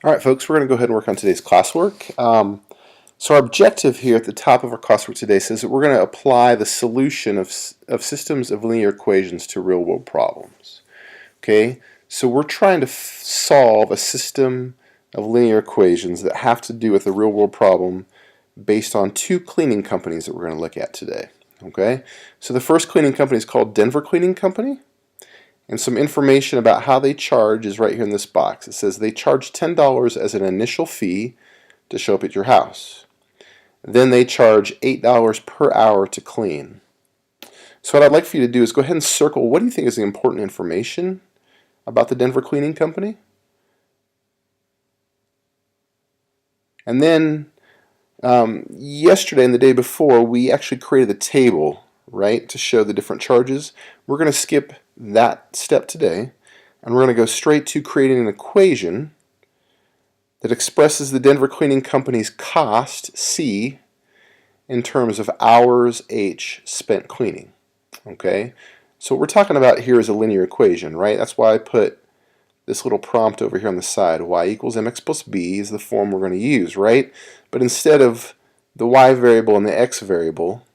Alright folks, we're going to go ahead and work on today's classwork. So our objective here at the top of our classwork today says that we're going to apply the solution of systems of linear equations to real world problems. Okay, so we're trying to solve a system of linear equations that have to do with a real world problem based on two cleaning companies that we're going to look at today. Okay, so the first cleaning company is called Denver Cleaning Company. And some information about how they charge is right here in this box. It says they charge $10 as an initial fee to show up at your house. Then they charge $8 per hour to clean. So what I'd like for you to do is go ahead and circle what do you think is the important information about the Denver Cleaning Company. And then yesterday and the day before we actually created a table, right, to show the different charges. We're going to skip that step today, and we're going to go straight to creating an equation that expresses the Denver Cleaning Company's cost, C, in terms of hours, H, spent cleaning. Okay, so what we're talking about here is a linear equation, right? That's why I put this little prompt over here on the side. Y equals mx plus b is the form we're going to use, right? But instead of the y variable and the x variable,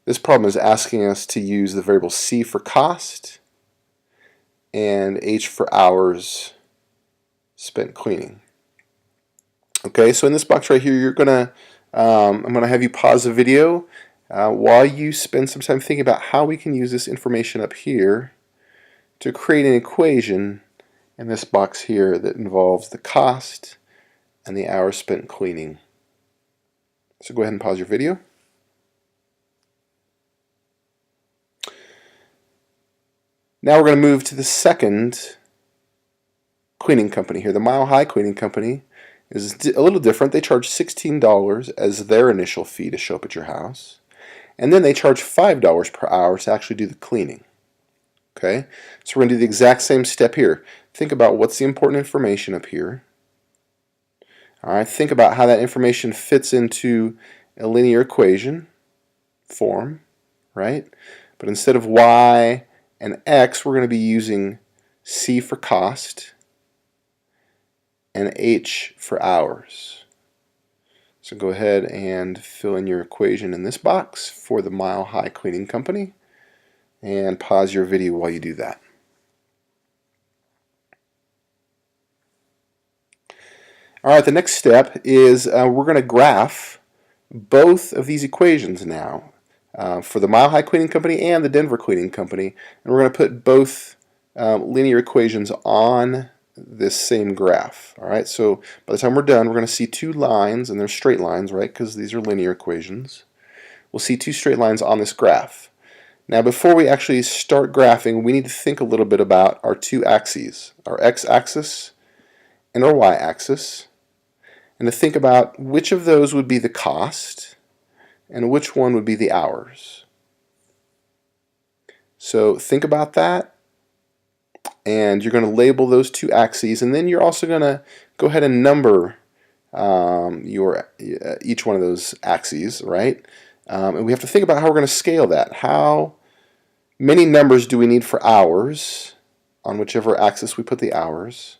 this problem is asking us to use the variable c for cost and h for hours spent cleaning. Okay, so in this box right here, I'm gonna have you pause the video while you spend some time thinking about how we can use this information up here to create an equation in this box here that involves the cost and the hours spent cleaning. So go ahead and pause your video. Now we're going to move to the second cleaning company here. The Mile High Cleaning Company is a little different. They charge $16 as their initial fee to show up at your house. And then they charge $5 per hour to actually do the cleaning. Okay, so we're going to do the exact same step here. Think about what's the important information up here. Alright, think about how that information fits into a linear equation form, right? But instead of y and x, we're going to be using c for cost and h for hours. So go ahead and fill in your equation in this box for the Mile High Cleaning Company and pause your video while you do that. Alright, the next step is we're going to graph both of these equations now for the Mile High Cleaning Company and the Denver Cleaning Company, and we're going to put both linear equations on this same graph. Alright, so by the time we're done, we're going to see two lines, and they're straight lines, right, because these are linear equations. We'll see two straight lines on this graph. Now before we actually start graphing, we need to think a little bit about our two axes, our x-axis and our y-axis, and to think about which of those would be the cost and which one would be the hours. So think about that, and you're going to label those two axes, and then you're also going to go ahead and number each one of those axes, right? And we have to think about how we're going to scale that. How many numbers do we need for hours on whichever axis we put the hours?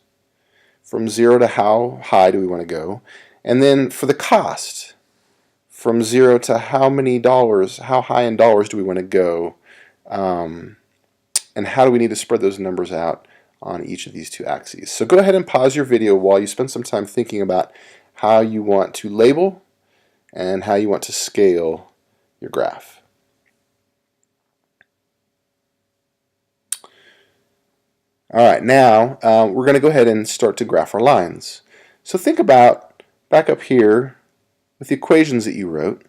From 0 to how high do we want to go? And then for the cost, from 0 to how many dollars, how high in dollars do we want to go? And how do we need to spread those numbers out on each of these two axes? So go ahead and pause your video while you spend some time thinking about how you want to label and how you want to scale your graph. Alright, now we're going to go ahead and start to graph our lines. So think about, back up here, with the equations that you wrote,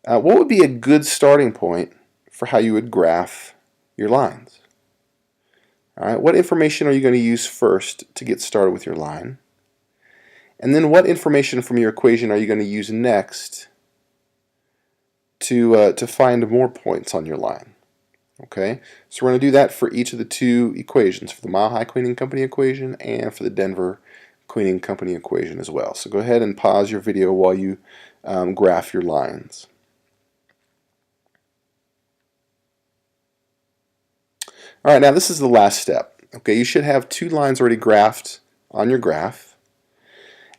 what would be a good starting point for how you would graph your lines? Alright, what information are you going to use first to get started with your line? And then what information from your equation are you going to use next to find more points on your line? Okay, so we're going to do that for each of the two equations, for the Mile High Cleaning Company equation and for the Denver Cleaning Company equation as well. So go ahead and pause your video while you graph your lines. Alright, now this is the last step. Okay, you should have two lines already graphed on your graph,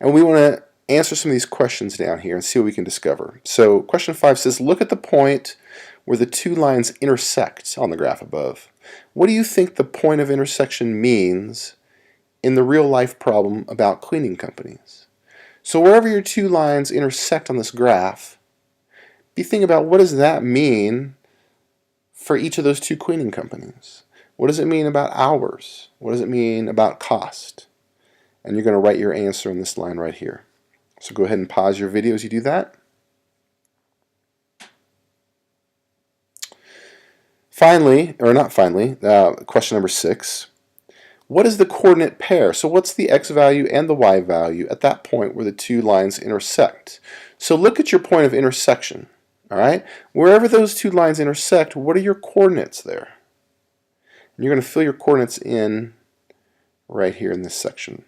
and we want to answer some of these questions down here and see what we can discover. So question 5 says, look at the point where the two lines intersect on the graph above. What do you think the point of intersection means in the real life problem about cleaning companies? So wherever your two lines intersect on this graph, be thinking about what does that mean for each of those two cleaning companies. What does it mean about hours? What does it mean about cost? And you're going to write your answer in this line right here. So go ahead and pause your video as you do that. Finally, or not finally, question number 6. What is the coordinate pair? So what's the x value and the y value at that point where the two lines intersect? So look at your point of intersection. All right? Wherever those two lines intersect, what are your coordinates there? And you're going to fill your coordinates in right here in this section.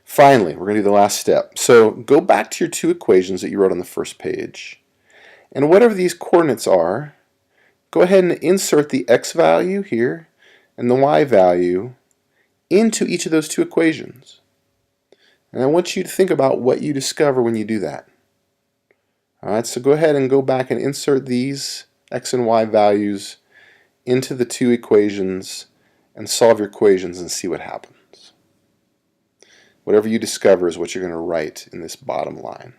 Finally, we're going to do the last step. So go back to your two equations that you wrote on the first page. And whatever these coordinates are, go ahead and insert the x value here and the y value into each of those two equations. And I want you to think about what you discover when you do that. Alright, so go ahead and go back and insert these x and y values into the two equations and solve your equations and see what happens. Whatever you discover is what you're going to write in this bottom line.